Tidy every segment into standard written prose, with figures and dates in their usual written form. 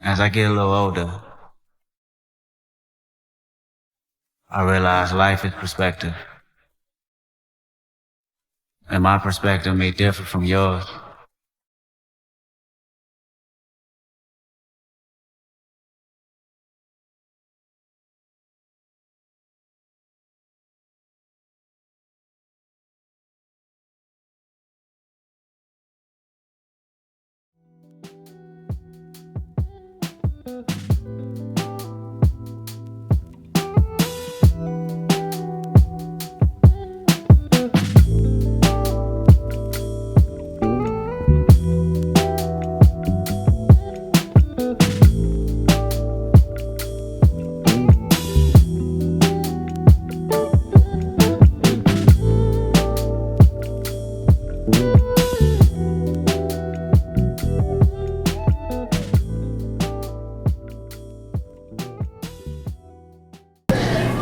As I get a little older, I realize life is perspective. And my perspective may differ from yours.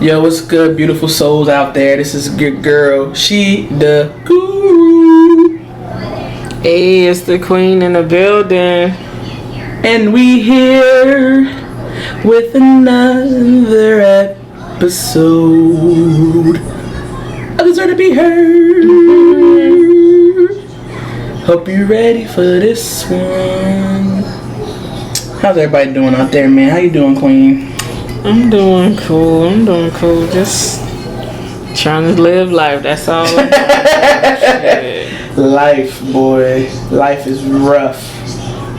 Yo, what's good, beautiful souls out there? This is good girl, she the guru, Hey, it's the queen in the building. and we here with another episode of Deserve to Be Heard. Hope you're ready for this one. How's everybody doing out there, man? How you doing, queen? I'm doing cool. Just trying to live life. That's all. Life, boy. Life is rough.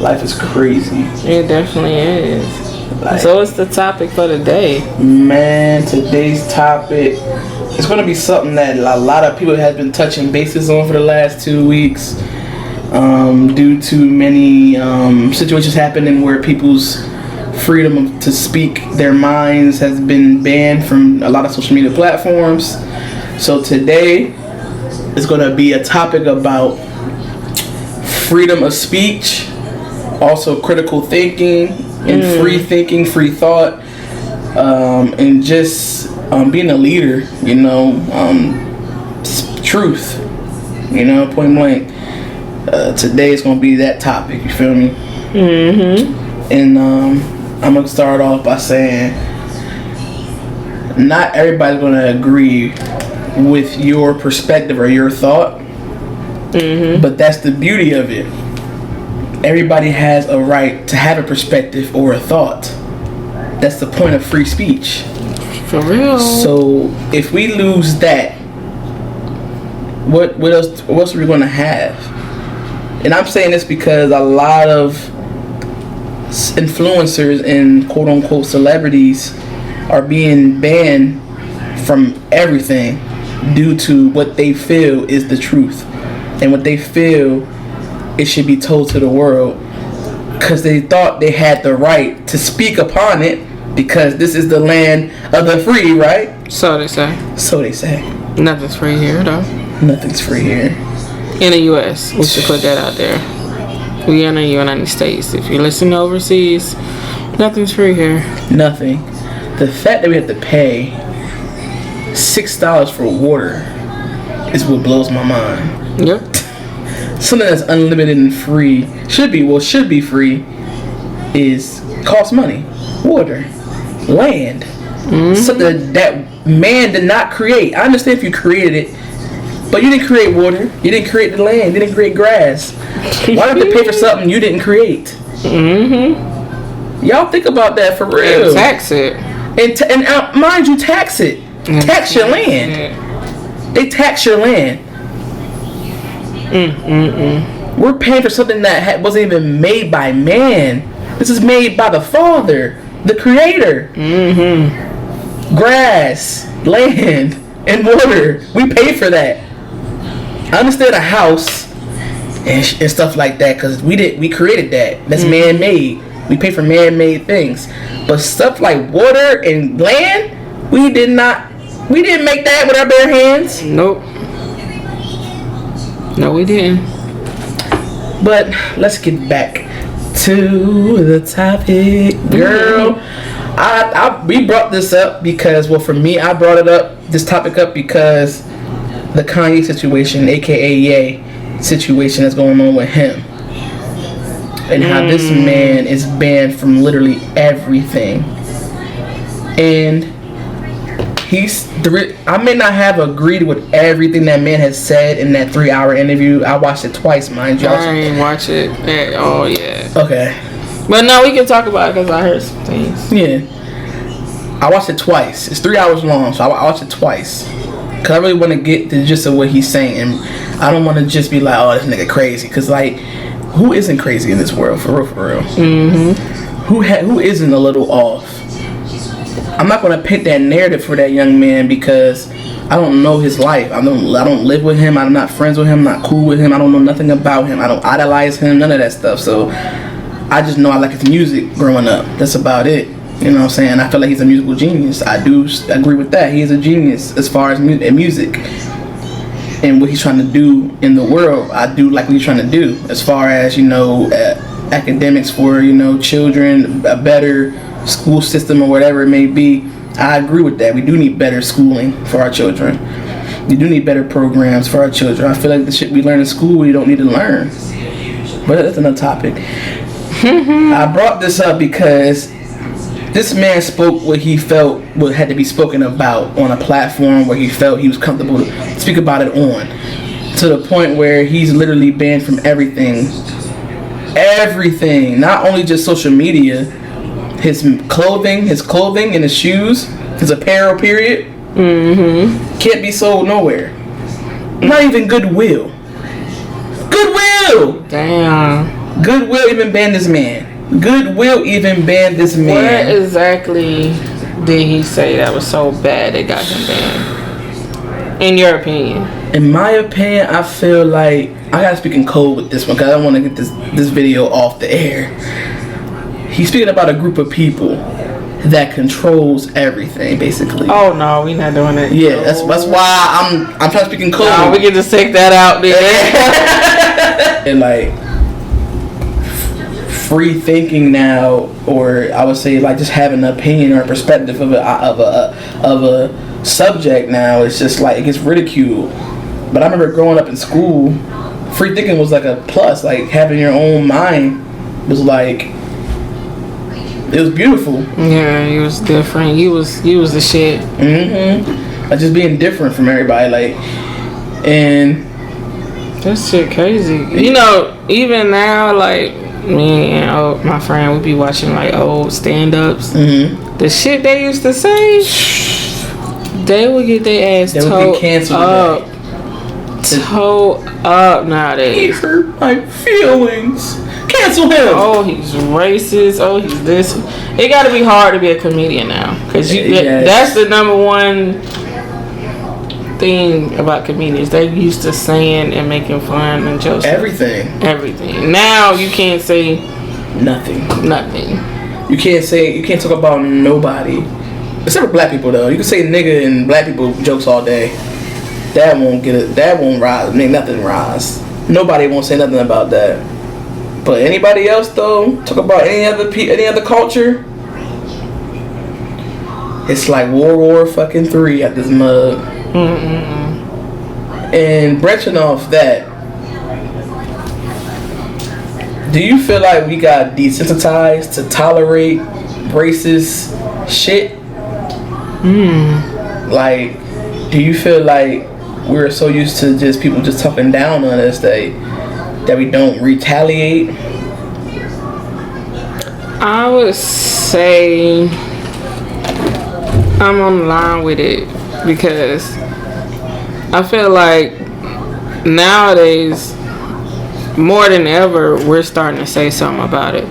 Life is crazy. It definitely is. Like, So what's the topic for the day? man, today's topic is going to be something that a lot of people have been touching bases on for the last 2 weeks, due to many situations happening where people's freedom to speak their minds has been banned from a lot of social media platforms. So today is going to be a topic about freedom of speech, also critical thinking and free thinking, free thought, and just being a leader, truth, point blank. Today is going to be that topic, you feel me? And I'm going to start off by saying not everybody's going to agree with your perspective or your thought, but that's the beauty of it. Everybody has a right to have a perspective or a thought. That's the point of free speech. For real. So if we lose that, what else are we going to have? And I'm saying this because a lot of influencers and quote unquote celebrities are being banned from everything due to what they feel is the truth and what they feel it should be told to the world, because they thought they had the right to speak upon it because this is the land of the free, right? So they say. So they say. Nothing's free here, though. Nothing's free here. In the U.S., we should put that out there. We in the United States. If you listen overseas, nothing's free here. Nothing. The fact that we have to pay $6 for water is what blows my mind. Yep. Something that's unlimited and free should be free is cost money. Water, land, something that man did not create. I understand if you created it, but you didn't create water, you didn't create the land, you didn't create grass. Why do you have to pay for something you didn't create? Y'all think about that for real. And tax it. And mind you, tax it. Tax your land. They tax your land. We're paying for something that wasn't even made by man. This is made by the Father, the Creator. Grass, land, and water. We pay for that. I understand a house and stuff like that because we created that. That's man-made. We pay for man-made things. But stuff like water and land, we didn't make that with our bare hands. Nope. No, we didn't. But let's get back to the topic, girl. We brought this up because, well, for me, I brought this topic up because the Kanye situation, aka Ye situation, that's going on with him. and how this man is banned from literally everything. And I may not have agreed with everything that man has said in that 3-hour interview. I watched it twice, mind you. I didn't watch it at all yet. Okay. But no, we can talk about it because I heard some things. Yeah. I watched it twice. It's 3 hours long, so I watched it twice. Because I really want to get the gist of what he's saying. And I don't want to just be like, oh, this nigga crazy. Because, like, who isn't crazy in this world? For real, for real. Mm-hmm. Who isn't a little off? I'm not going to paint that narrative for that young man because I don't know his life. I don't live with him. I'm not friends with him. I'm not cool with him. I don't know nothing about him. I don't idolize him. None of that stuff. So I just know I like his music growing up. That's about it. You know what I'm saying? I feel like he's a musical genius. I do agree with that. He is a genius as far as music and what he's trying to do in the world. I do like what he's trying to do as far as, academics for, children, a better school system or whatever it may be. I agree with that. We do need better schooling for our children. We do need better programs for our children. I feel like the shit we learn in school we don't need to learn. But that's another topic. I brought this up because this man spoke what he felt what had to be spoken about on a platform where he felt he was comfortable to speak about it on, to the point where he's literally banned from everything. Everything. Not only just social media, his clothing and his shoes, his apparel, period, can't be sold nowhere. Not even Goodwill. Damn. Goodwill even banned this man. What exactly did he say that was so bad that got him banned? In your opinion? In my opinion, I feel like I gotta speak in code with this one because I don't want to get this video off the air. He's speaking about a group of people that controls everything, basically. Oh no, we not doing it. Yeah, that's why I'm trying to speak in code. No, we can just take that out there. And like free thinking now, or I would say like just having an opinion or a perspective of a subject now, it's just like it gets ridiculed. But I remember growing up in school, free thinking was like a plus. Like having your own mind was like, it was beautiful. Yeah, he was different. He was the shit. Like just being different from everybody, like, and that shit crazy. Even now, like me and my friend, we be watching like old stand-ups. The shit they used to say, they would get their ass towed up. Toe up nowadays. He hurt my feelings. Cancel him. Oh, he's racist. Oh, he's this. It got to be hard to be a comedian now, because that's the number one thing about comedians. They used to saying and making fun and jokes. Everything. Now you can't say nothing. You can't talk about nobody, except for black people though. You can say nigga and black people jokes all day. That won't rise. Make nothing rise. Nobody won't say nothing about that. But anybody else though, talk about any other culture, it's like World War fucking 3 at this mug. And branching off that, do you feel like we got desensitized to tolerate racist shit? Like, do you feel like we're so used to just people just talking down on us that we don't retaliate? I would say I'm on the line with it, because I feel like nowadays more than ever we're starting to say something about it.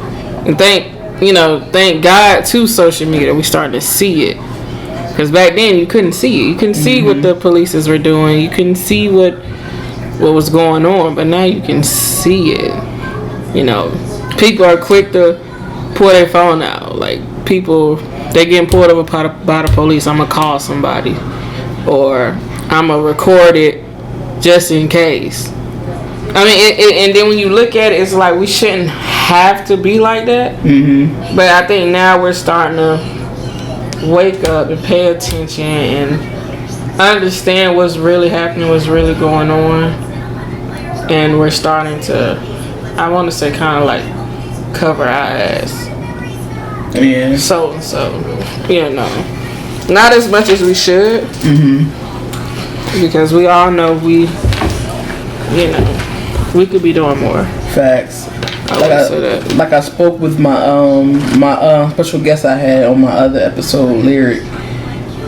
And thank God to social media, we starting to see it. Because back then you couldn't see it. You couldn't see what the police were doing. You couldn't see what was going on. But now you can see it. People are quick to pull their phone out. Like, people, they getting pulled over by the police. I'm going to call somebody. Or I'm going to record it just in case. I mean, and then when you look at it, it's like we shouldn't have to be like that. But I think now we're starting to wake up and pay attention and understand what's really happening, what's really going on, and we're starting to, I want to say, kind of like cover our ass. Yeah. So, you know. Not as much as we should. Because we all know we could be doing more. Facts. Like I spoke with my special guest I had on my other episode, Lyric,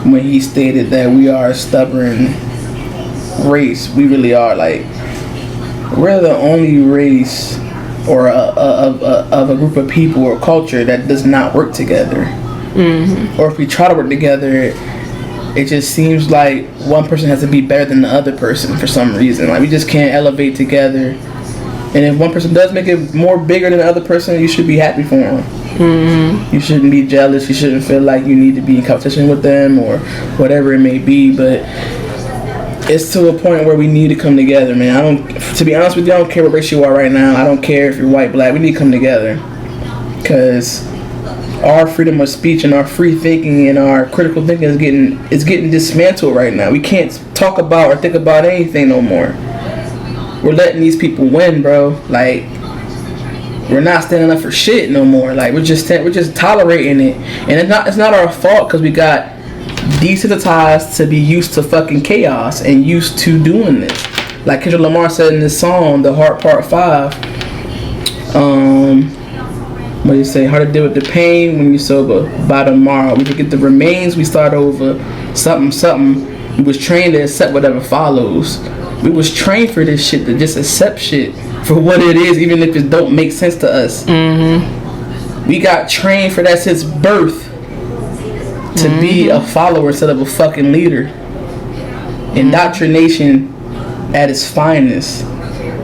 when he stated that we are a stubborn race. We really are. Like, we're the only race or of a group of people or culture that does not work together. Or if we try to work together, it just seems like one person has to be better than the other person for some reason. Like, we just can't elevate together. And if one person does make it more bigger than the other person, you should be happy for them. You shouldn't be jealous. You shouldn't feel like you need to be in competition with them or whatever it may be. But it's to a point where we need to come together, man. To be honest with you, I don't care what race you are right now. I don't care if you're white, black. We need to come together. Because our freedom of speech and our free thinking and our critical thinking is getting dismantled right now. We can't talk about or think about anything no more. We're letting these people win, bro. Like, we're not standing up for shit no more. Like, we're just tolerating it, and it's not our fault because we got desensitized to be used to fucking chaos and used to doing this. Like Kendrick Lamar said in this song, "The Heart Part 5." What do you say? Hard to deal with the pain when you're sober. By tomorrow, we forget the remains. We start over. Something. We was trained to accept whatever follows. We was trained for this shit, to just accept shit for what it is, even if it don't make sense to us. We got trained for that since birth to be a follower instead of a fucking leader. Indoctrination at its finest.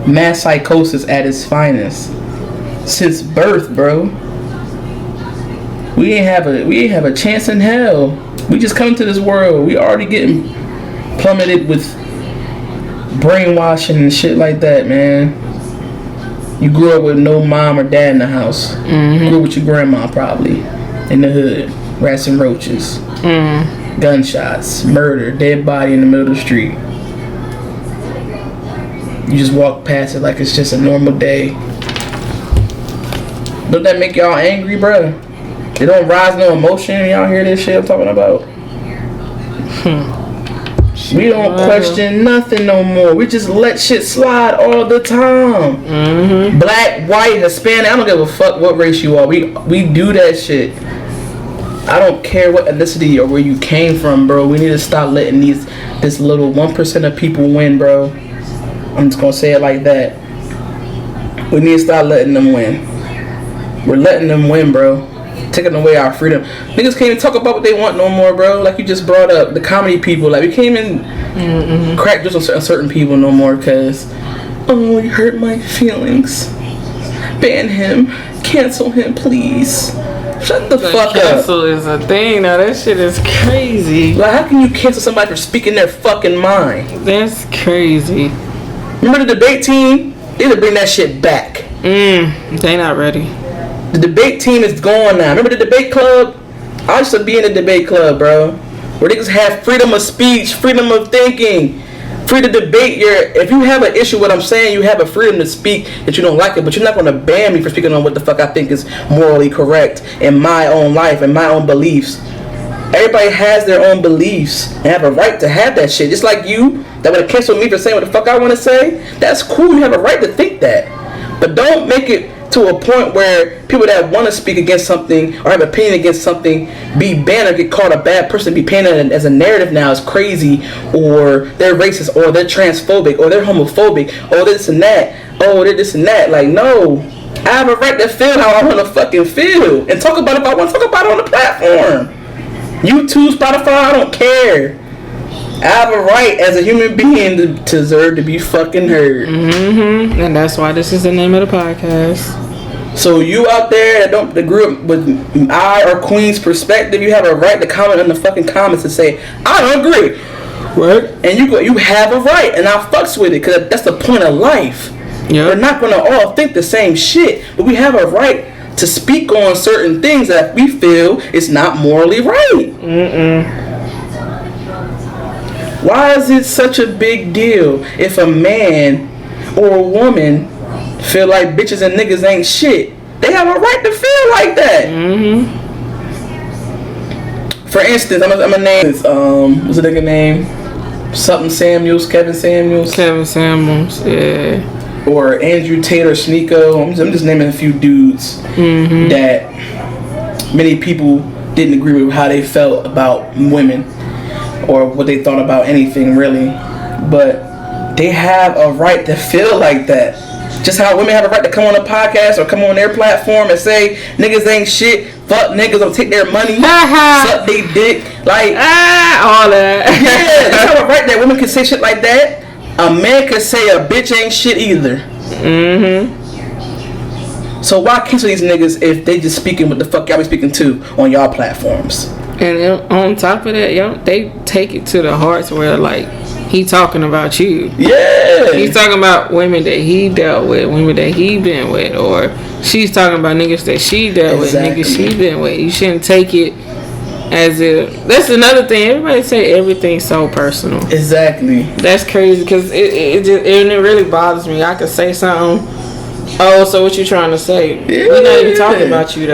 Mass psychosis at its finest. Since birth, bro. We ain't have a chance in hell. We just come to this world. We already getting plummeted with brainwashing and shit like that, man. You grew up with no mom or dad in the house. You grew up with your grandma probably in the hood. Rats and roaches. Gunshots. Murder. Dead body in the middle of the street. You just walk past it like it's just a normal day. Don't that make y'all angry, bruh? It don't rise no emotion. Y'all hear this shit I'm talking about? We don't question nothing no more. We just let shit slide all the time. Black, white, Hispanic, I don't give a fuck what race you are. We do that shit. I don't care what ethnicity or where you came from, bro. We need to stop letting this little 1% of people win, bro. I'm just gonna say it like that. We need to stop letting them win. We're letting them win, bro. Taking away our freedom. Niggas can't even talk about what they want no more, bro. Like you just brought up the comedy people. Like we can't even crack jokes on certain people no more because, oh, you hurt my feelings. Ban him. Cancel him, please. Shut the fuck up. Cancel is a thing. Now that shit is crazy. Like, how can you cancel somebody for speaking their fucking mind? That's crazy. Remember the debate team? They need to bring that shit back. They not ready. The debate team is gone now. Remember the debate club? I used to be in the debate club, bro. Where niggas have freedom of speech, freedom of thinking, free to debate if you have an issue with what I'm saying, you have a freedom to speak that you don't like it, but you're not going to ban me for speaking on what the fuck I think is morally correct in my own life and my own beliefs. Everybody has their own beliefs and have a right to have that shit. Just like you, that would cancel me for saying what the fuck I want to say. That's cool. You have a right to think that. But don't make it to a point where people that want to speak against something or have an opinion against something be banned or get called a bad person, be painted as a narrative now as crazy, or they're racist, or they're transphobic, or they're homophobic, or this and that, oh, they're this and that. Like, no. I have a right to feel how I want to fucking feel and talk about it if I want to talk about it on the platform. YouTube, Spotify, I don't care. I have a right as a human being to deserve to be fucking heard. And that's why this is the name of the podcast. So you out there that grew up with I or Queen's perspective, you have a right to comment in the fucking comments and say, I don't agree. Right? And you have a right, and I fucks with it, because that's the point of life. Yep. We're not going to all think the same shit, but we have a right to speak on certain things that we feel is not morally right. Why is it such a big deal if a man or a woman feel like bitches and niggas ain't shit? They have a right to feel like that. For instance, I'm gonna name this, what's the nigga name? Something Samuels, Kevin Samuels. Kevin Samuels, yeah. Or Andrew Tate or Sneeko. I'm just naming a few dudes that many people didn't agree with how they felt about women or what they thought about anything really. But they have a right to feel like that. Just how women have a right to come on a podcast or come on their platform and say niggas ain't shit, fuck niggas, or take their money, suck they dick, like all that. Yeah, they have a right that women can say shit like that. A man could say a bitch ain't shit either. So why cancel these niggas if they just speaking what the fuck y'all be speaking to on y'all platforms? And on top of that, y'all, they take it to the hearts where like he talking about you. Yeah. He's talking about women that he dealt with, women that he been with, or she's talking about niggas that she dealt with, niggas she been with. You shouldn't take it as if that's another thing. Everybody say everything's so personal. Exactly. That's crazy because it really bothers me. I could say something. Oh, so what you trying to say? Yeah. We're not even talking about you though.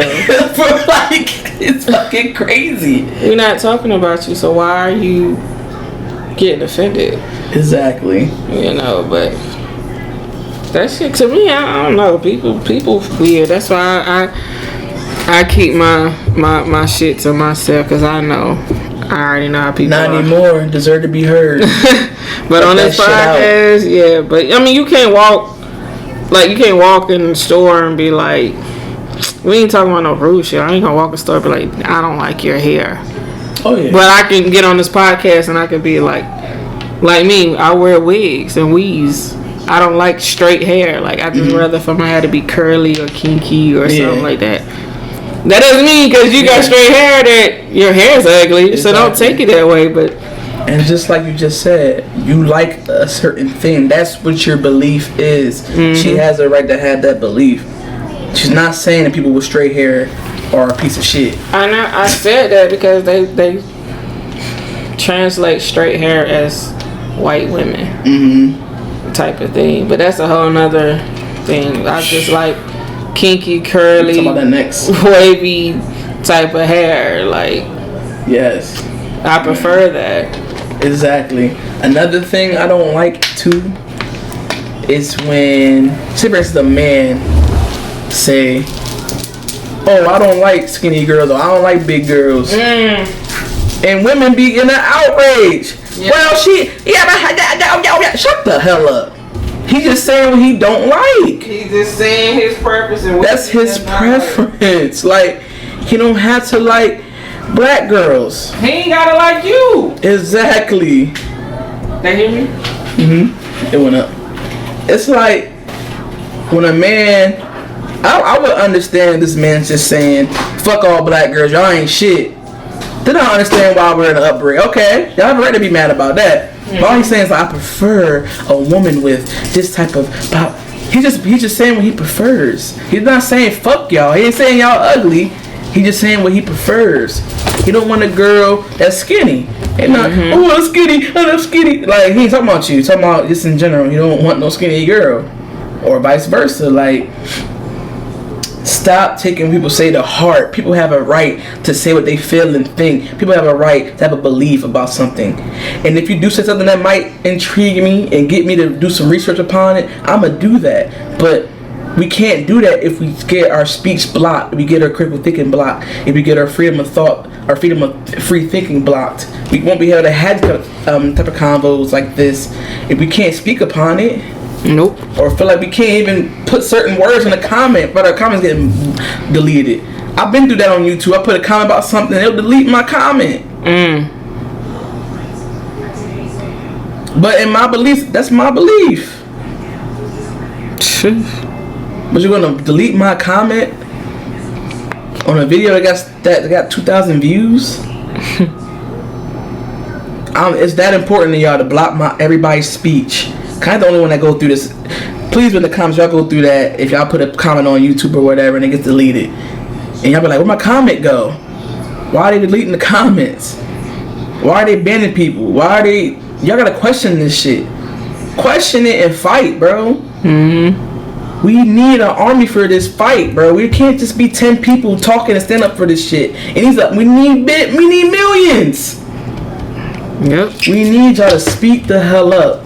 Like, it's fucking crazy. We're not talking about you, so why are you getting offended? Exactly. You know, but that shit to me, I don't know. People weird. That's why I keep my shit to myself because I already know how people not are. anymore. Deserve to be heard. But on this podcast, yeah. But I mean, you can't walk in the store and be like, we ain't talking about no rude shit. I ain't gonna walk in the store and be like, I don't like your hair. Oh yeah. But I can get on this podcast and I can be like me, I wear wigs and weaves. I don't like straight hair. Like I just rather for my hair to be curly or kinky or something like that. That doesn't mean because you got straight hair that your hair's ugly. Exactly. So don't take it that way. But and just like you just said, you like a certain thing. That's what your belief is. She has a right to have that belief. She's not saying that people with straight hair are a piece of shit. I said that because they translate straight hair as white women type of thing. But that's a whole nother thing. I just like kinky, curly, talk about that next. wavy type of hair. Like, yes, I prefer that. Exactly. Another thing I don't like too is when, say for instance, a man say, "Oh, I don't like skinny girls," or "I don't like big girls," and women be in an outrage. Yeah. Well, shut the hell up. He just saying what he don't like. He's just saying his purpose and what that's his preference. Like, he don't have to like black girls. He ain't gotta like you. Exactly. They hear me? It went up. It's like when a man, I would understand this man's just saying, "Fuck all black girls, y'all ain't shit." Then I understand why we're in an upbringing. Okay, y'all have a right to be mad about that. But all he's saying is, I prefer a woman with this type of pop. He's just saying what he prefers. He's not saying fuck y'all. He ain't saying y'all ugly. He just saying what he prefers. He don't want a girl that's skinny. And not, oh, I'm skinny, I'm skinny. Like, he ain't talking about you. He's talking about just in general. You don't want no skinny girl. Or vice versa. Like, stop taking people say to heart. People have a right to say what they feel and think. People have a right to have a belief about something. And if you do say something that might intrigue me and get me to do some research upon it, I'm going to do that. But we can't do that if we get our speech blocked, if we get our critical thinking blocked, if we get our freedom of thought, our freedom of free thinking blocked. We won't be able to have type of convos like this if we can't speak upon it. Nope. Or feel like we can't even put certain words in a comment, but our comments getting deleted. I've been through that on YouTube. I put a comment about something, they'll delete my comment. But in my belief, that's my belief. But you're gonna delete my comment on a video that got 2,000 views? It's that important to y'all to block everybody's speech. Kind of the only one that go through this. Please, in the comments, y'all go through that. If y'all put a comment on YouTube or whatever and it gets deleted, and y'all be like, "Where'd my comment go? Why are they deleting the comments? Why are they banning people? Why are they?" Y'all gotta question this shit. Question it and fight, bro. We need an army for this fight, bro. We can't just be 10 people talking and stand up for this shit. And he's like, we need millions. Yep. We need y'all to speak the hell up.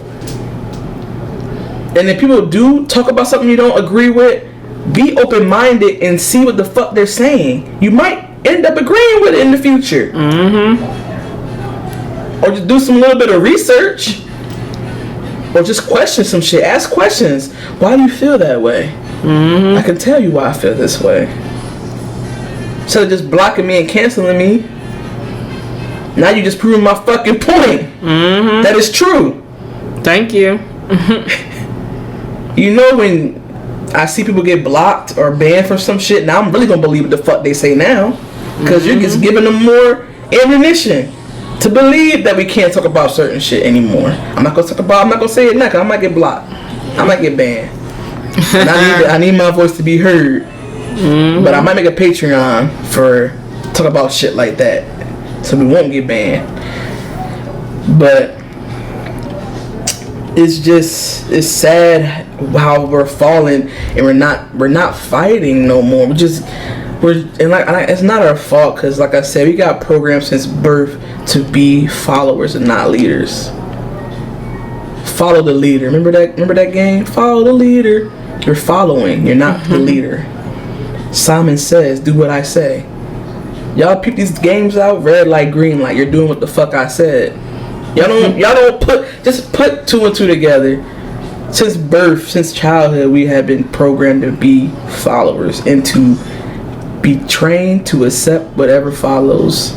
And if people do talk about something you don't agree with, be open-minded and see what the fuck they're saying. You might end up agreeing with it in the future. Or just do some little bit of research. Or just question some shit. Ask questions. Why do you feel that way? I can tell you why I feel this way. Instead of just blocking me and canceling me, now you just proving my fucking point. That is true. Thank you. You know, when I see people get blocked or banned from some shit, now I'm really gonna believe what the fuck they say now. Because you're just giving them more ammunition to believe that we can't talk about certain shit anymore. I'm not gonna say it now because I might get blocked. I might get banned. And I need my voice to be heard. But I might make a Patreon for talk about shit like that, so we won't get banned. But it's sad how we're falling and we're not fighting no more. It's not our fault because, like I said, we got programmed since birth to be followers and not leaders. Follow the leader. Remember that game? Follow the leader. You're following. You're not the leader. Simon Says, do what I say. Y'all peep these games out, red light, green light. You're doing what the fuck I said. Y'all don't put two and two together. Since birth, since childhood, we have been programmed to be followers and to be trained to accept whatever follows.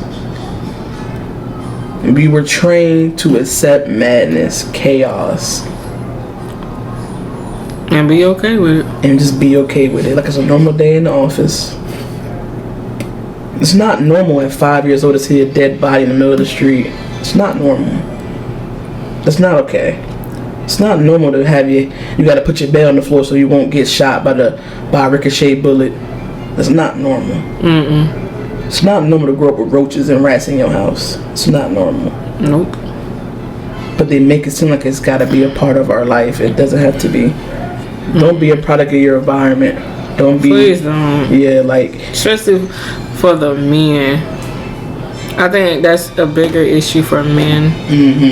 We were trained to accept madness, chaos, and be okay with it. And just be okay with it, like it's a normal day in the office. It's not normal at 5 years old to see a dead body in the middle of the street. It's not normal. That's not okay. It's not normal to have you gotta put your bed on the floor so you won't get shot by a ricochet bullet. That's not normal. It's not normal to grow up with roaches and rats in your house. It's not normal. Nope. But they make it seem like it's gotta be a part of our life. It doesn't have to be. Don't be a product of your environment. Don't be. Please don't. Yeah, like. Especially for the men. I think that's a bigger issue for men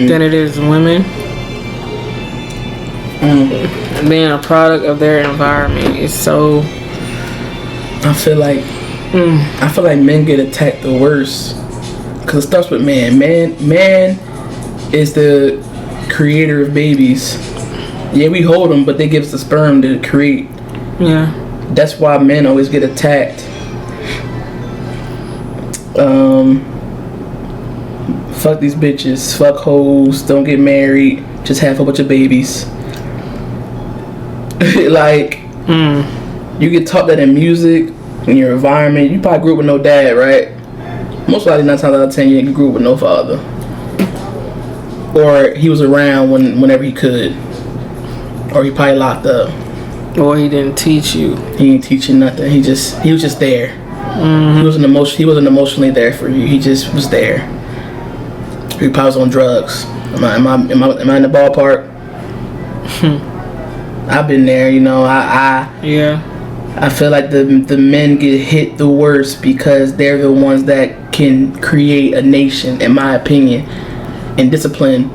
than it is women. Being a product of their environment is so. I feel like men get attacked the worst because it starts with man. Man is the creator of babies. Yeah, we hold them, but they give us the sperm to create. Yeah. That's why men always get attacked. Fuck these bitches. Fuck hoes. Don't get married. Just have a bunch of babies. Like, you get taught that in music, in your environment. You probably grew up with no dad, right? Most likely 9 times out of 10 you grew up with no father. Or he was around whenever he could. Or he probably locked up. Or he didn't teach you. He didn't teach you nothing. He was just there. He wasn't emotionally there for you. He just was there. He probably was on drugs. Am I in the ballpark? I've been there, you know. I feel like the men get hit the worst because they're the ones that can create a nation, in my opinion, and discipline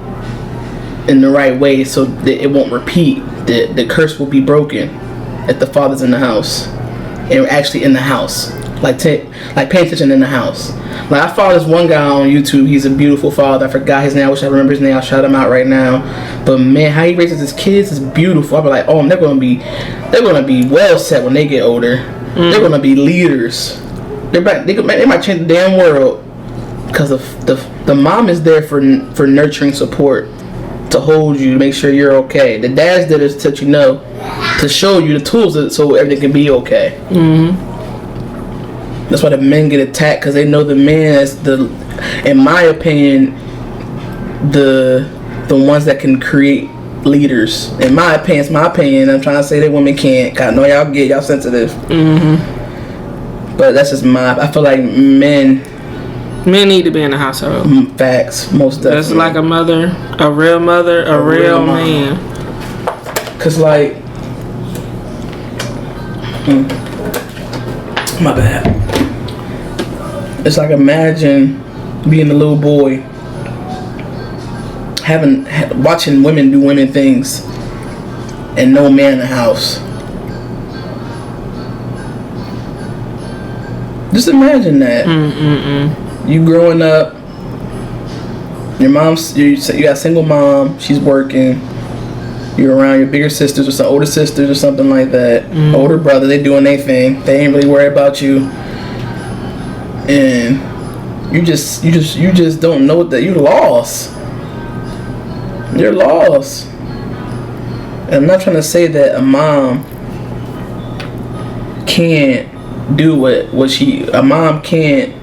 in the right way so that it won't repeat. The curse will be broken if the father's in the house and actually in the house, like paying attention in the house. Like, I follow this one guy on YouTube. He's a beautiful father. I forgot his name. I wish I remember his name. I'll shout him out right now. But man, how he raises his kids is beautiful. I'll be like, oh, they're gonna be well set when they get older. They're gonna be leaders. They might change the damn world because the mom is there for nurturing support, to hold you, to make sure you're okay. The dads did it to show you the tools so everything can be okay. That's why the men get attacked, because they know the men is in my opinion, the ones that can create leaders. In my opinion, it's my opinion. I'm trying to say that women can't. 'Cause I know y'all sensitive. But that's just I feel like men need to be in the household. Facts, most definitely. That's like a mother, a real man. Cause like My bad. It's like imagine being a little boy, watching women do women things, and no man in the house. Just imagine that. You growing up, your mom's you got a single mom. She's working. You're around your bigger sisters or some older sisters or something like that. Older brother, they doing their thing. They ain't really worried about you. And you just don't know that you're lost. You're lost. And I'm not trying to say that a mom can't do a mom can't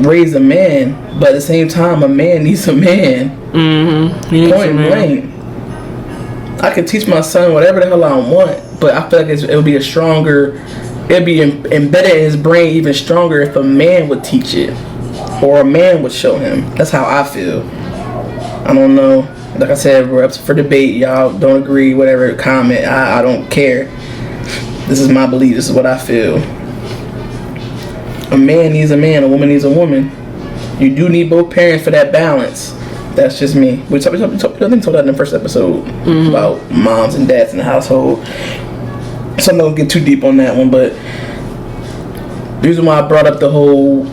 raise a man, but at the same time a man needs a man. Point blank. I can teach my son whatever the hell I want, but I feel like it would be it'd be embedded in his brain even stronger if a man would teach it, or a man would show him. That's how I feel. I don't know. Like I said, we're up for debate. Y'all don't agree, whatever, comment. I don't care. This is my belief. This is what I feel. A man needs a man. A woman needs a woman. You do need both parents for that balance. That's just me. I think we talked that in the first episode about moms and dads in the household. So I'm not gonna get too deep on that one, but the reason why I brought up the whole,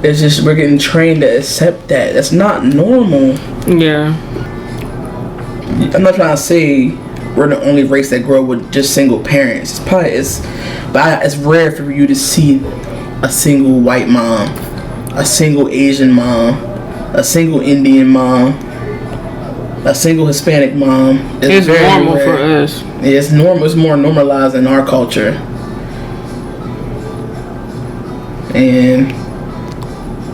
it's just we're getting trained to accept that. That's not normal. Yeah. I'm not trying to say we're the only race that grow with just single parents. But it's rare for you to see a single white mom, a single Asian mom, a single Indian mom, a single Hispanic mom. It's normal rare. For us. Yeah, it's normal. It's more normalized in our culture. And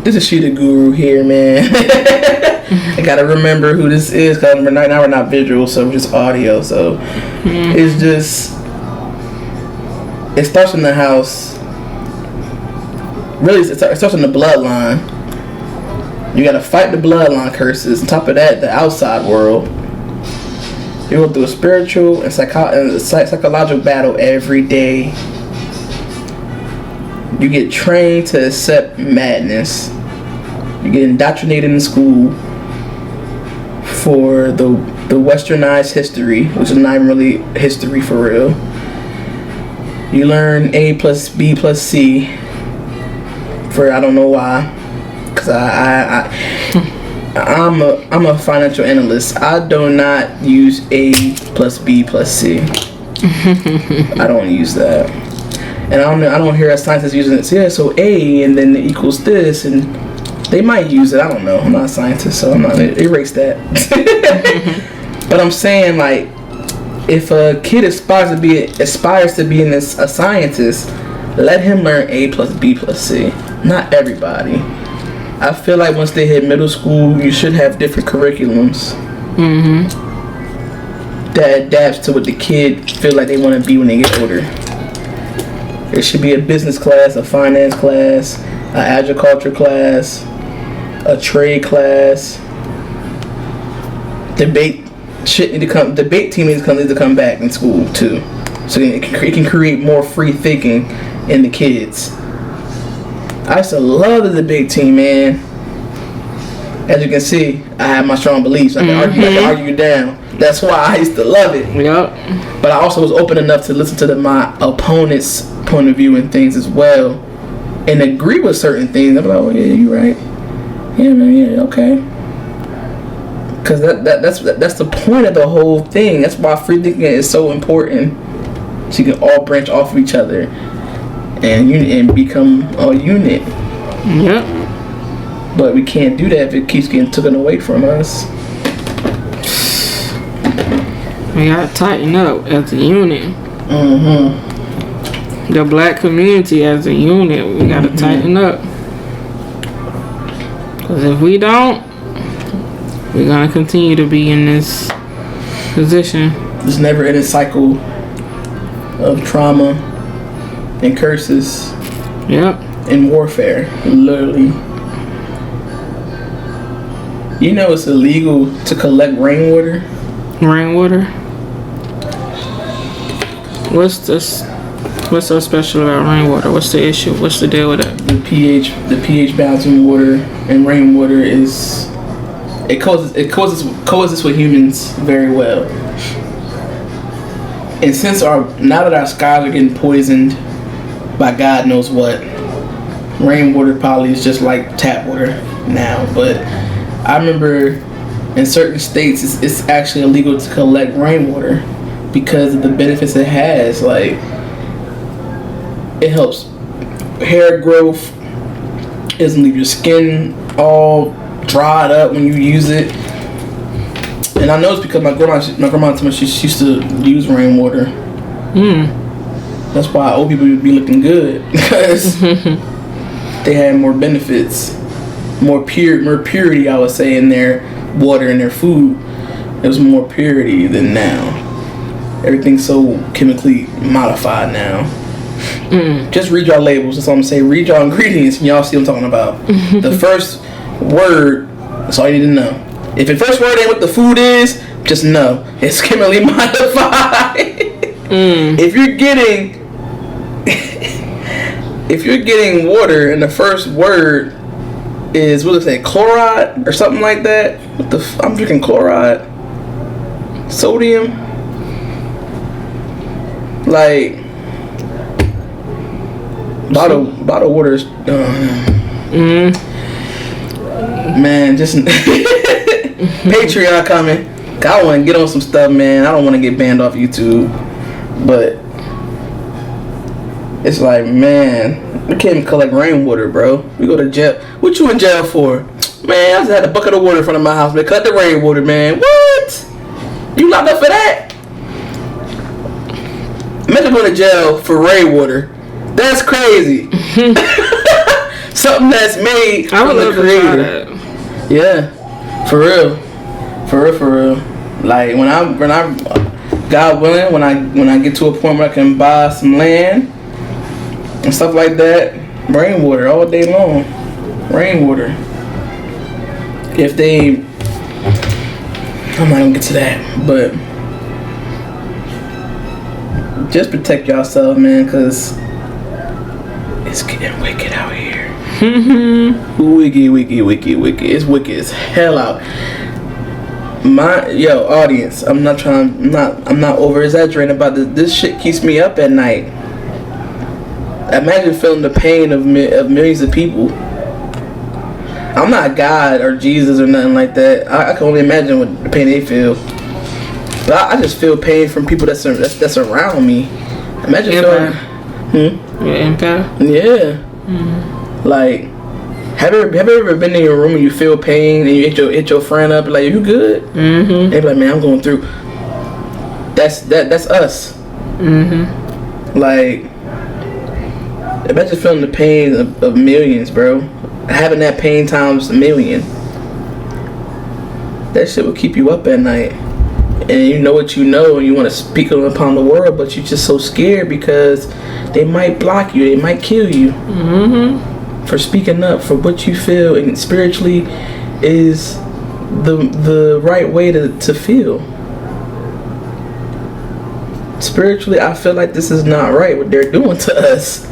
this is She the Guru here, man. I gotta remember who this is because we're not visual, so we're just audio. So it's just, it starts in the house. Really, it starts in the bloodline. You gotta fight the bloodline curses. On top of that, the outside world. You go through a spiritual and psychological battle every day. You get trained to accept madness. You get indoctrinated in school for the westernized history, which is not even really history for real. You learn A plus B plus C for I don't know why. Cause I'm a financial analyst. I do not use A plus B plus C. I don't use that, and I don't hear scientists using it. So yeah, so A and then it equals this, and they might use it. I don't know. I'm not a scientist, so I'm not erase that. But I'm saying, like, if a kid aspires to be a scientist, let him learn A plus B plus C. Not everybody. I feel like once they hit middle school, you should have different curriculums that adapts to what the kid feel like they want to be when they get older. There should be a business class, a finance class, an agriculture class, a trade class. Debate team needs to come back in school too, so it can create more free thinking in the kids. I used to love the debate team, man. As you can see, I have my strong beliefs. I can argue you down. That's why I used to love it. Yep. But I also was open enough to listen to my opponent's point of view and things as well, and agree with certain things. I'm like, oh yeah, you're right. Yeah, man. Yeah, okay. Because that's the point of the whole thing. That's why free thinking is so important. So you can all branch off of each other and become a unit. Yep. But we can't do that if it keeps getting taken away from us. We gotta tighten up as a unit. The black community as a unit, we gotta tighten up. Because if we don't, we're gonna continue to be in this position. This never-ending cycle of trauma and curses. Yep. And warfare, literally. You know it's illegal to collect rainwater? Rainwater? What's this? What's so special about rainwater? What's the issue? What's the deal with it? The pH balance in water and rainwater is it coexists with humans very well. And since now that our skies are getting poisoned by God knows what, rainwater probably is just like tap water now. But I remember in certain states it's actually illegal to collect rainwater because of the benefits it has. Like, it helps hair growth. It doesn't leave your skin all dried up when you use it. And I know it's because my grandma told me she used to use rainwater. That's why old people would be looking good, because they had more benefits, more purity, I would say, in their water and their food. There was more purity than now. Everything's so chemically modified now. Just read your labels. That's all I'm saying. Read your ingredients, and y'all see what I'm talking about. The first word, that's all you need to know. If the first word ain't what the food is, just know it's chemically modified. If you're getting water and the first word is, what is it, chloride or something like that? I'm drinking chloride, sodium, like bottled water is man, just Patreon coming. I want to get on some stuff, man. I don't want to get banned off YouTube, but it's like, man, we can't even collect rainwater, bro. We go to jail. What you in jail for? Man, I just had a bucket of water in front of my house. They cut the rainwater, man. What? You locked up for that? Imagine going to jail for rainwater. That's crazy. Something that's made from the creator. Yeah, for real. Like when I God willing, when I get to a point where I can buy some land and stuff like that, rainwater all day long. Rainwater. If they, I'm not gonna get to that, but just protect yourself, man, cause it's getting wicked out here. Wicked. It's wicked as hell out. Audience, I'm not over exaggerating about this. This shit keeps me up at night. Imagine feeling the pain of millions of people. I'm not God or Jesus or nothing like that. I can only imagine what the pain they feel. But I just feel pain from people that's around me. Imagine feeling. Yeah. Like, have you ever been in your room and you feel pain and you hit your friend up like, you good? They be like, man, I'm going through. That's us. Like, imagine feeling the pain of millions, bro. Having that pain times a million. That shit will keep you up at night. And you know what you know, and you want to speak upon the world, but you're just so scared because they might block you, they might kill you for speaking up for what you feel, and spiritually is the right way to feel. Spiritually, I feel like this is not right what they're doing to us.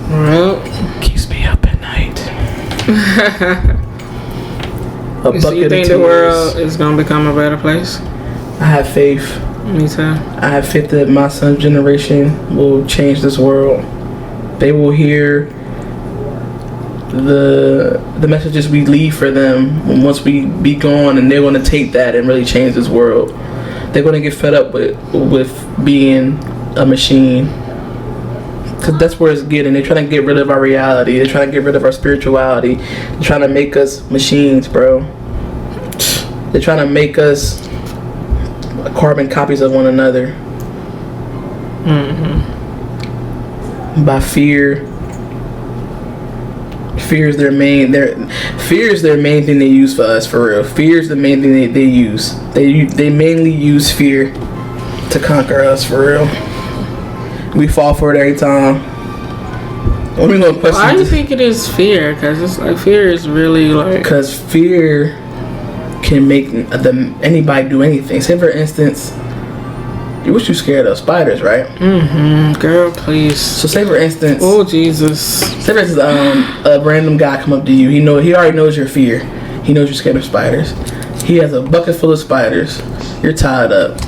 Well, keeps me up at night. So you think the world is gonna become a better place? I have faith. Me too. I have faith that my son's generation will change this world. They will hear the messages we leave for them once we be gone, and they're going to take that and really change this world. They're going to get fed up with being a machine, because that's where it's getting. They're trying to get rid of our reality. They're trying to get rid of our spirituality. They're trying to make us machines, bro. They're trying to make us carbon copies of one another. By fear. Fear is their main thing they use for us, for real. Fear is the main thing they use. They mainly use fear to conquer us, for real. We fall for it every time. What are we gonna question? Why do you think it is fear? Because it's like fear is really like. Because fear can make anybody do anything. Say for instance, what you scared of? Spiders, right? Girl, please. So say for instance, Oh Jesus. say for instance, a random guy come up to you. He already knows your fear. He knows you're scared of spiders. He has a bucket full of spiders. You're tied up.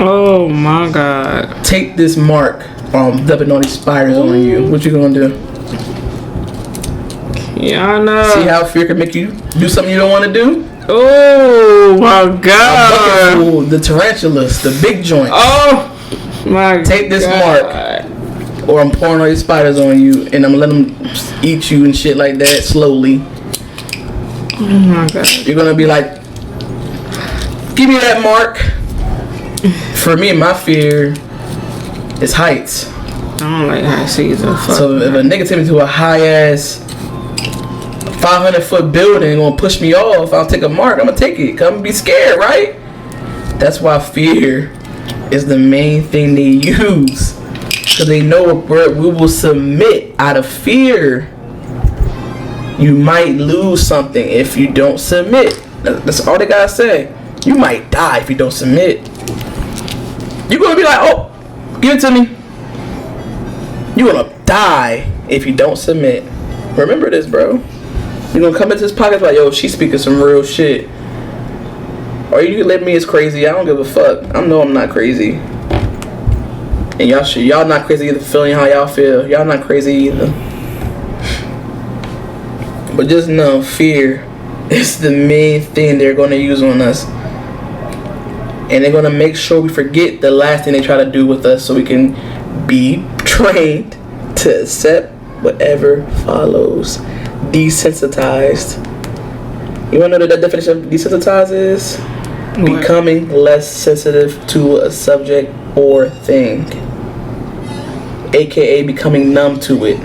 Oh my God. Take this mark dumping all these spiders on you. What you gonna do? Yeah, I know. See how fear can make you do something you don't want to do? Oh my God. A bucket full, the tarantulas, the big joints. Oh my God. Take this mark, or I'm pouring all these spiders on you, and I'm gonna let them eat you and shit like that slowly. Oh my God. You're gonna be like, give me that mark. For me, my fear is heights. I don't like heights either. So if a nigga take me to a high ass 500-foot building gonna push me off, I'll take a mark. I'm gonna take it. Cause I'm gonna be scared, right? That's why fear is the main thing they use. Cause they know we will submit out of fear. You might lose something if you don't submit. That's all they gotta say. You might die if you don't submit. You're gonna be like, oh, give it to me. You're gonna die if you don't submit. Remember this, bro. You're gonna come into this podcast like, yo, she's speaking some real shit. Or you can let me as crazy. I don't give a fuck. I know I'm not crazy. And y'all not crazy either, feeling how y'all feel. Y'all not crazy either. But just know, fear is the main thing they're gonna use on us. And they're gonna make sure we forget the last thing they try to do with us, so we can be trained to accept whatever follows. Desensitized. You wanna know what the definition of desensitized is? What? Becoming less sensitive to a subject or thing, aka becoming numb to it.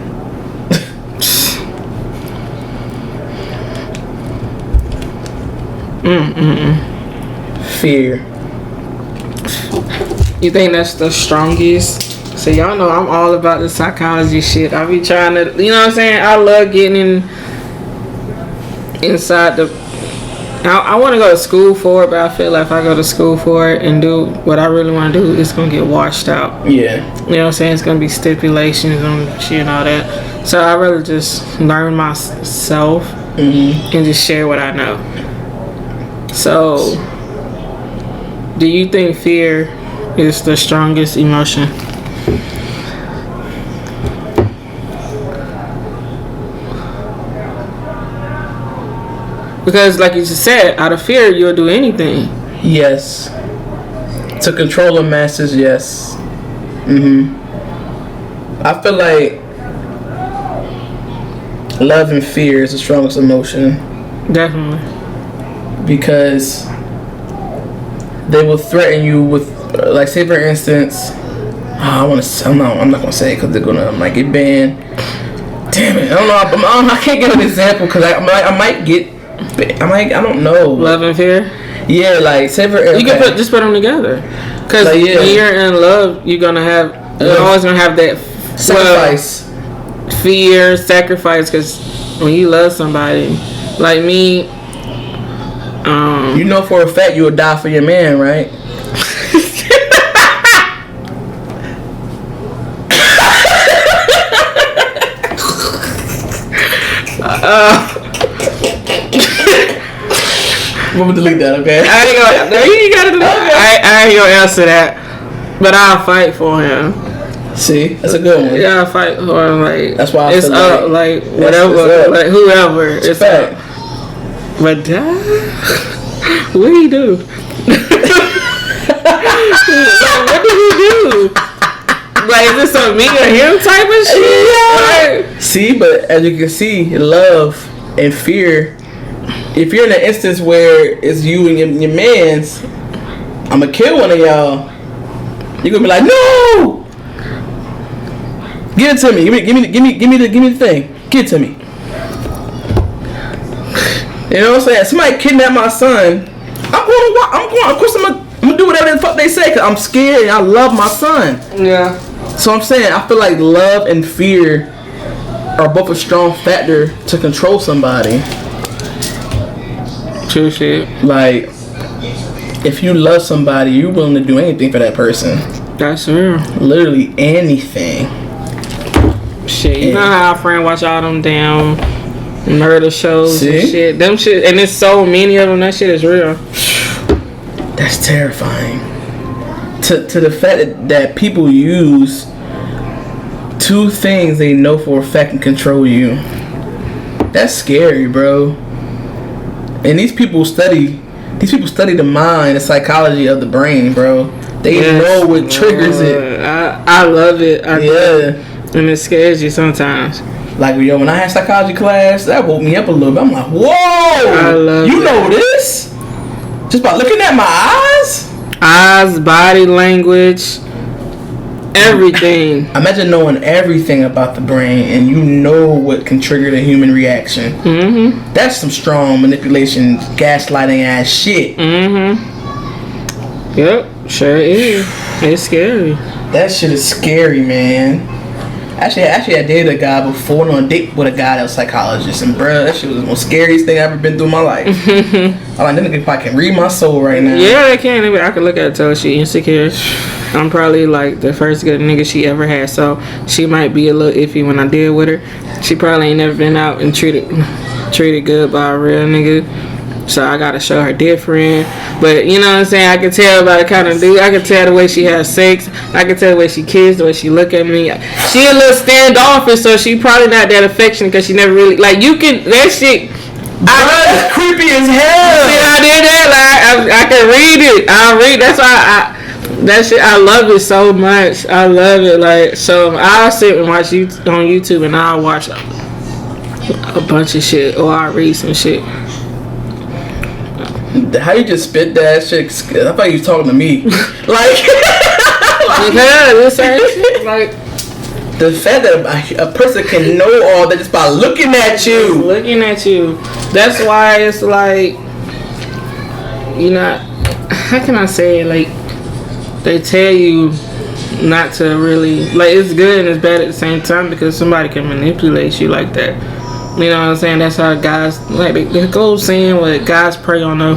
Fear. You think that's the strongest? So y'all know I'm all about the psychology shit. I be trying to, you know what I'm saying? I love getting inside the. I want to go to school for it, but I feel like if I go to school for it and do what I really want to do, it's gonna get washed out. Yeah. You know what I'm saying? It's gonna be stipulations and shit and all that. So I'd rather just learn myself and just share what I know. So, do you think fear is the strongest emotion? Because like you just said, out of fear, you'll do anything. Yes. To control the masses, yes. I feel like love and fear is the strongest emotion. Definitely. Because they will threaten you with, like, say for instance, I'm not gonna say it because they're gonna might get banned. Damn it, I can't give an example because I don't know. Love and fear. Yeah, like say for you can just put them together. Because like, when you're in love, you're always gonna have that sacrifice, fear, sacrifice. Because when you love somebody, like me. You know for a fact you will die for your man, right? I'm gonna delete that, okay? I ain't gonna answer that, but I'll fight for him. See, that's a good one. Yeah, I'll fight for him. Like that's why it's up, like whatever, like whoever. It's fact. Up. But what do you do? What did he do? Like, is this a me or him type of shit? Yeah. Like, see, but as you can see, love and fear. If you're in an instance where it's you and your man's, I'm gonna kill one of y'all. You're gonna be like, no, give it to me. Give me the thing. Give it to me. You know what I'm saying? Somebody kidnapped my son. Of course I'm gonna do whatever the fuck they say because I'm scared and I love my son. Yeah. So I'm saying I feel like love and fear are both a strong factor to control somebody. True shit. Like, if you love somebody, you're willing to do anything for that person. That's real. Literally anything. Shit, you know how our friend watch all them damn murder shows and shit. Them shit, and there's so many of them. That shit is real. That's terrifying. To the fact that people use two things they know for a fact can control you. That's scary, bro. And these people study the mind, the psychology of the brain, bro. They know what triggers it. I love it. And it scares you sometimes. Like, yo, when I had psychology class, that woke me up a little bit. I'm like, whoa! I love you know this? Just by looking at my eyes? Eyes, body language, everything. Imagine knowing everything about the brain and you know what can trigger the human reaction. Mm-hmm. That's some strong manipulation, gaslighting ass shit. Mm-hmm. Yep, sure is. It's scary. That shit is scary, man. Actually, I dated a guy before, went on a date with a guy that was a psychologist, and bruh, that shit was the most scariest thing I ever been through in my life. I'm like, that nigga probably can read my soul right now. Yeah, I can. I can look at it, tell her she insecure. I'm probably like the first good nigga she ever had, so she might be a little iffy when I deal with her. She probably ain't never been out and treated good by a real nigga. So I gotta show her different. But you know what I'm saying? I can tell by the kind of dude. I can tell the way she has sex. I can tell the way she kisses, the way she look at me. She a little standoffish, so she probably not that affectionate because she never really like you can that shit. That's creepy as hell. See, I did that. Like I can read it. I read. That's why that shit. I love it so much. I love it. Like so, I'll sit and watch you on YouTube, and I'll watch a bunch of shit, or I'll read some shit. How you just spit that shit? I thought you was talking to me. Like the fact that a person can know all that just by looking at you. Looking at you. That's why it's like, you know, how can I say it? Like, they tell you not to really, like, it's good and it's bad at the same time because somebody can manipulate you like that. You know what I'm saying? That's how guys, like, they go saying what guys prey on the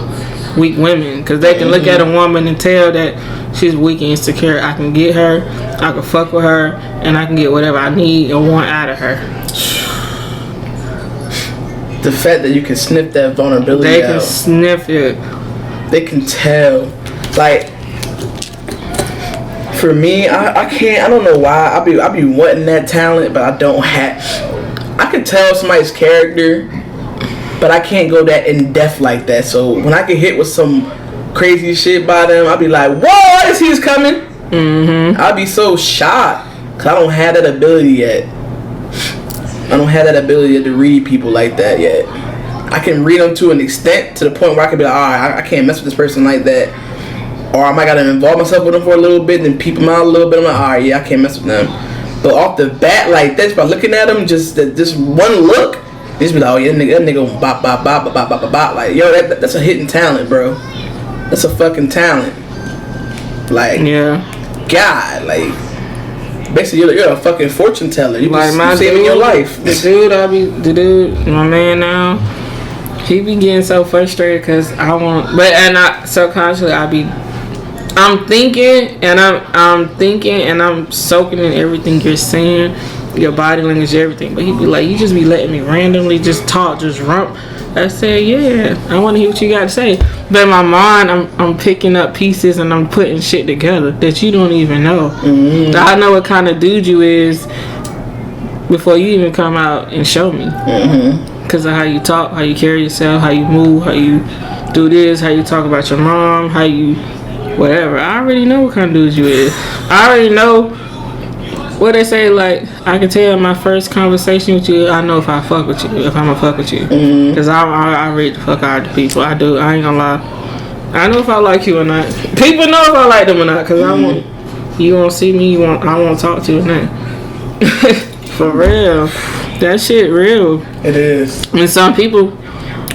weak women because they can look at a woman and tell that she's weak and insecure. I can get her, I can fuck with her, and I can get whatever I need or want out of her. The fact that you can sniff that vulnerability They can sniff it. They can tell. Like, for me, I can't, I don't know why. I be wanting that talent, but I don't have. I can tell somebody's character, but I can't go that in depth like that. So when I get hit with some crazy shit by them, I'll be like, whoa, I see this coming. Mm-hmm. I'll be so shocked because I don't have that ability yet. I don't have that ability to read people like that yet. I can read them to an extent, to the point where I can be like, alright, I can't mess with this person like that. Or I might gotta involve myself with them for a little bit, then peep them out a little bit. I'm like, alright, yeah, I can't mess with them. But off the bat like this, by looking at them, just one look, just be like, oh yeah, that nigga bop bop bop bop bop bop bop. Like, yo, that's a hidden talent, bro. That's a fucking talent. Like, yeah, God, like, basically you're a fucking fortune teller. You like my saving your life. The dude, my man now, he be getting so frustrated because subconsciously I'm thinking and I'm soaking in everything you're saying, your body language, everything. But he be like, you just be letting me randomly just talk, just rump. I said, yeah, I want to hear what you got to say. But in my mind, I'm picking up pieces and I'm putting shit together that you don't even know. Mm-hmm. I know what kind of dude you is before you even come out and show me. Because of how you talk, how you carry yourself, how you move, how you do this, how you talk about your mom, how you whatever. I already know what kind of dude you is. I already know what they say. Like, I can tell my first conversation with you, I know if I fuck with you, if I'm gonna fuck with you. Because I read the fuck out of people. I do. I ain't gonna lie. I know if I like you or not. People know if I like them or not. Because you won't see me, I won't talk to you or not. For real. That shit real. It is. And some people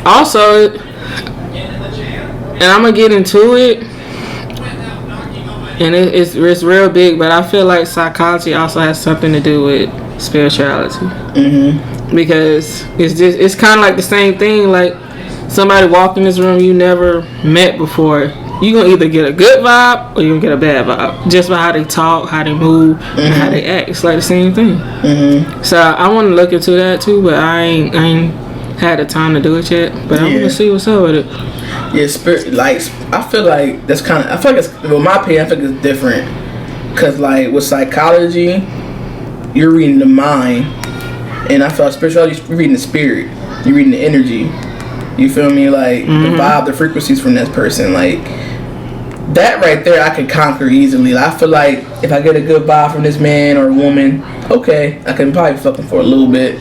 also, and I'm gonna get into it, and it's real big, but I feel like psychology also has something to do with spirituality. Because it's kind of like the same thing. Like, somebody walk in this room you never met before, you gonna either get a good vibe or you gonna get a bad vibe just by how they talk, how they move, and how they act. It's like the same thing. So I want to look into that too, but I ain't had the time to do it yet. But I want to see what's up with it. Yeah, spirit. Like I feel like that's kind of. I feel like it's. Well, my opinion, I think it's different. Cause like with psychology, you're reading the mind, and I feel like spirituality, you're reading the spirit. You're reading the energy. You feel me? Like the vibe, the frequencies from that person. Like that right there, I can conquer easily. Like, I feel like if I get a good vibe from this man or woman, okay, I can probably fuck them for a little bit.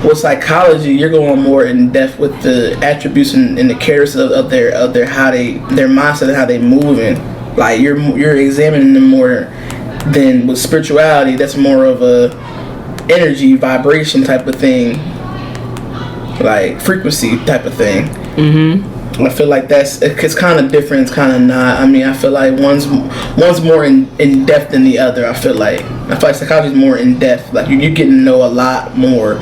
With psychology, you're going more in depth with the attributes and the characters of their how their mindset and how they moving. Like you're examining them more than with spirituality. That's more of a energy, vibration type of thing, like frequency type of thing. I feel like it's kind of different. It's kind of not. I mean, I feel like one's more in depth than the other. I feel like psychology is more in depth. Like you're getting to know a lot more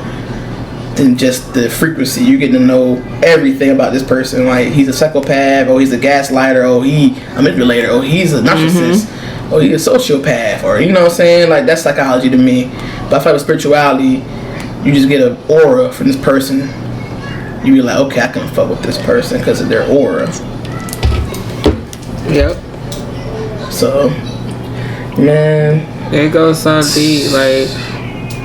than just the frequency. You're getting to know everything about this person. Like he's a psychopath, or he's a gaslighter, or a manipulator, or he's a narcissist, or he's a sociopath, or you know what I'm saying? Like that's psychology to me. But I feel like with spirituality, you just get an aura from this person. You be like, okay, I can fuck with this person because of their aura. Yep. So, man, it goes so deep. Like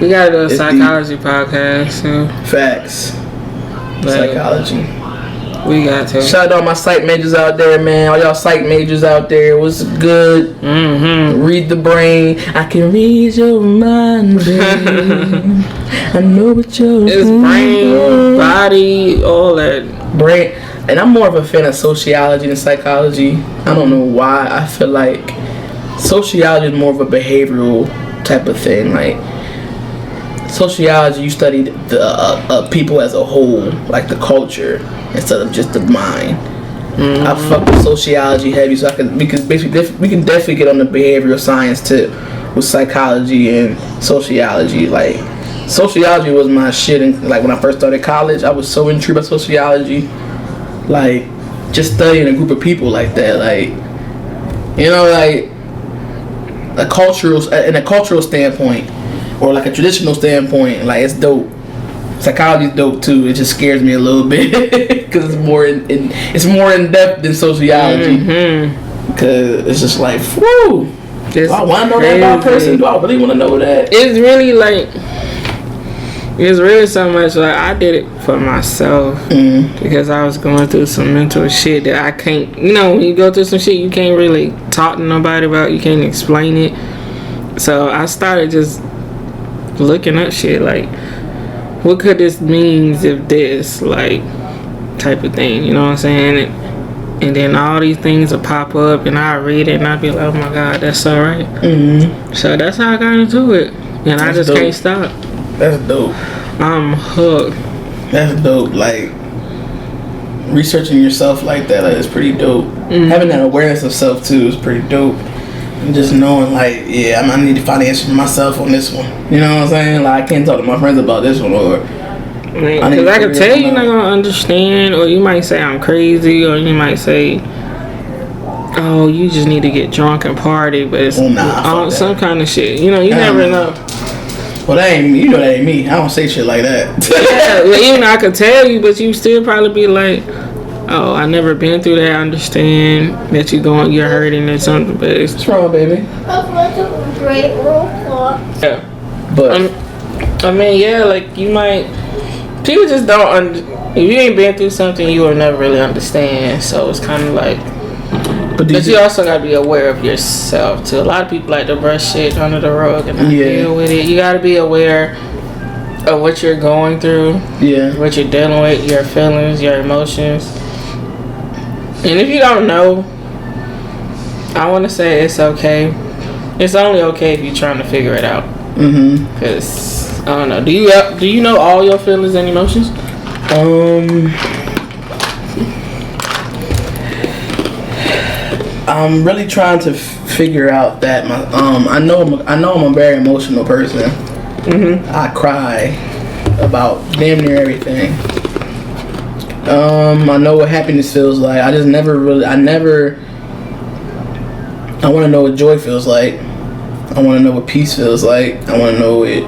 we gotta do a psychology podcast too. Facts. Like, psychology. We got to. Shout out to all my psych majors out there, man. All y'all psych majors out there. What's good? Read the brain. I can read your mind, baby. I know what you're It's brain, body, all that. Brain. And I'm more of a fan of sociology than psychology. I don't know why. I feel like sociology is more of a behavioral type of thing. Like sociology, you study the people as a whole, like the culture, instead of just the mind. I fuck with sociology heavy, so we can definitely get on the behavioral science tip with psychology and sociology. Like sociology was my shit, and like when I first started college, I was so intrigued by sociology. Like just studying a group of people like that, like you know, like in a cultural standpoint, or like a traditional standpoint, like it's dope. Psychology is dope too. It just scares me a little bit because it's more in depth than sociology. Because it's just like, whoo. Do I want to know that about a person? Do I really want to know that? It's really like, it's really so much like I did it for myself because I was going through some mental shit that I can't. You know, when you go through some shit you can't really talk to nobody about. You can't explain it. So I started just looking up shit like, what could this mean if this, like, type of thing, you know what I'm saying? And then all these things will pop up and I read it and I'll be like, oh my god, that's so right. So that's how I got into it. And I just can't stop. That's dope. I'm hooked. That's dope. Like, researching yourself like that, like, it's pretty dope. Having that awareness of self too is pretty dope. And just knowing, like, yeah, I need to find the answer for myself on this one. You know what I'm saying? Like, I can't talk to my friends about this one, or because I can tell you're not gonna understand, or you might say I'm crazy, or you might say, oh, you just need to get drunk and party, but it's some kind of shit. You know, you never know. Well, that ain't me. You know that ain't me. I don't say shit like that. Yeah, well, even I could tell you, but you still probably be like, oh, I never been through that. I understand that you're hurting or something, but it's what's wrong, baby? Yeah, but I mean, yeah, like you might. People just don't. If you ain't been through something, you will never really understand. So it's kind of like. But you also gotta be aware of yourself too. A lot of people like to brush shit under the rug and not deal with it. You gotta be aware of what you're going through. Yeah. What you're dealing with, your feelings, your emotions. And if you don't know, I want to say it's okay. It's only okay if you're trying to figure it out. Because I don't know. Do you know all your feelings and emotions? I'm really trying to figure out that I know I'm a very emotional person. I cry about damn near everything. I know what happiness feels like. I just never really. I want to know what joy feels like. I want to know what peace feels like. I want to know it.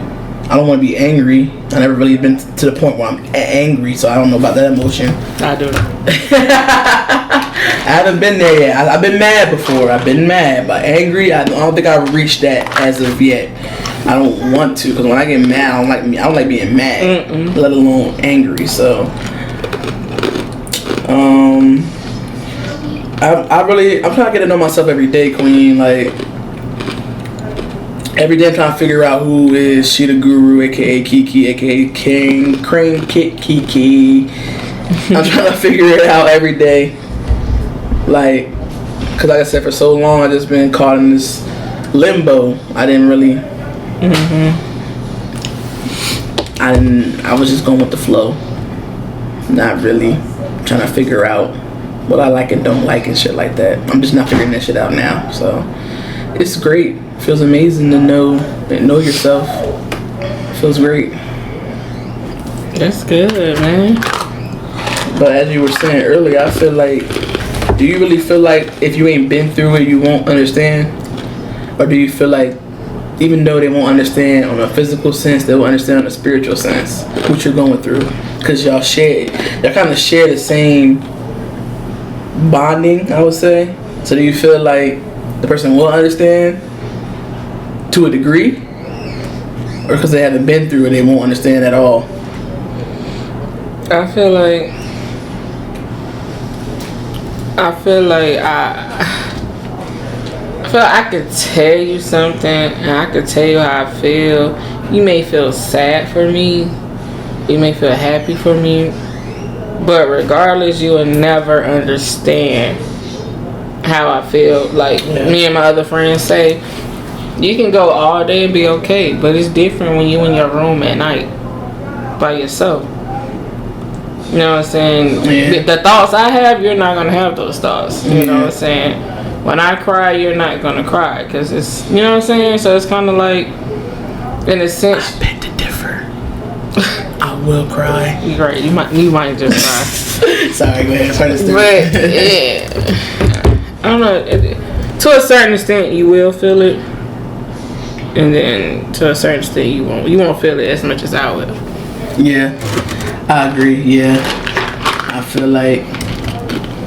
I don't want to be angry. I never really been to the point where I'm angry, so I don't know about that emotion. I do. I haven't been there yet. I've been mad before. I've been mad, but angry, I don't think I've reached that as of yet. I don't want to, because when I get mad, I don't like being mad, let alone angry. So, I'm trying to get to know myself every day, Queen. Like, every day I'm trying to figure out who is she the guru, aka Kiki, aka King, Crane Kiki. I'm trying to figure it out every day. Like, because like I said, for so long I just been caught in this limbo. I didn't really. I was just going with the flow, not really trying to figure out what I like and don't like and shit like that. I'm just not figuring that shit out now. So it's great. It feels amazing to know yourself. It feels great. That's good, man. But as you were saying earlier, I feel like, do you really feel like if you ain't been through it, you won't understand? Or do you feel like even though they won't understand on a physical sense, they will understand on a spiritual sense what you're going through? Because y'all kind of share the same bonding, I would say. So do you feel like the person will understand to a degree? Or because they haven't been through it, they won't understand at all? I feel like I could tell you something and I could tell you how I feel. You may feel sad for me. You may feel happy for me. But regardless, you will never understand how I feel. Like me and my other friends say, you can go all day and be okay, but it's different when you in your room at night by yourself. You know what I'm saying? Yeah. The thoughts I have, you're not going to have those thoughts. You know what I'm saying? When I cry, you're not going to cry. Because it's, you know what I'm saying? So it's kind of like, in a sense. I beg to differ. I will cry. You're right. You might just cry. Sorry, go ahead. Sorry to start. But, yeah. I don't know. To a certain extent, you will feel it. And then, to a certain extent, you won't. You won't feel it as much as I will. Yeah. I agree, yeah. I feel like,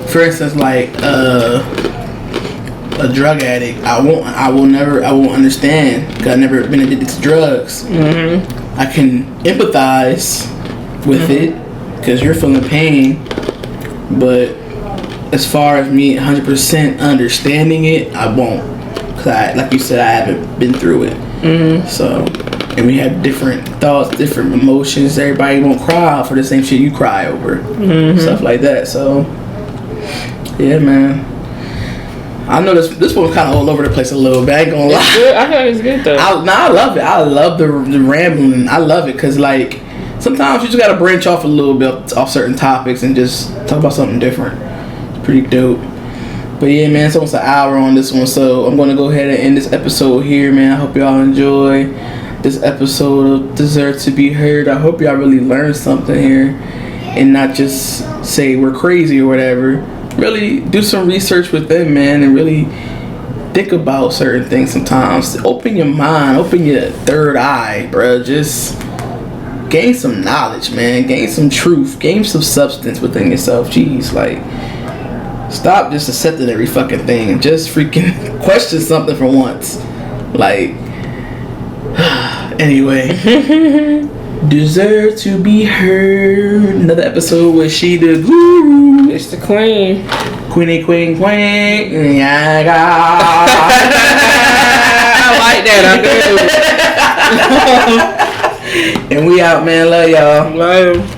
for instance, like a drug addict, I won't understand because I've never been addicted to drugs. I can empathize with it because you're feeling pain, but as far as me 100% understanding it, I won't. Because like you said, I haven't been through it. So. And we have different thoughts, different emotions. Everybody won't cry for the same shit you cry over. Stuff like that. So, yeah, man. I know this one's kind of all over the place a little bit. I ain't gonna lie. It's good. I think it's good, though. I love it. I love the rambling. I love it because, like, sometimes you just got to branch off a little bit off certain topics and just talk about something different. It's pretty dope. But, yeah, man, it's almost an hour on this one. So, I'm going to go ahead and end this episode here, man. I hope y'all enjoy this episode of Deserve to Be Heard. I hope y'all really learned something here and not just say we're crazy or whatever. Really do some research with them, man, and really think about certain things sometimes. Open your mind, open your third eye, bro. Just gain some knowledge, man. Gain some truth, gain some substance within yourself. Jeez, like, stop just accepting every fucking thing. Just freaking question something for once. Like, anyway, Deserve to Be Heard. Another episode with She the Guru. It's the queen. Queenie, queen, queen. Yeah, I like that. I do. And we out, man. Love y'all. Love.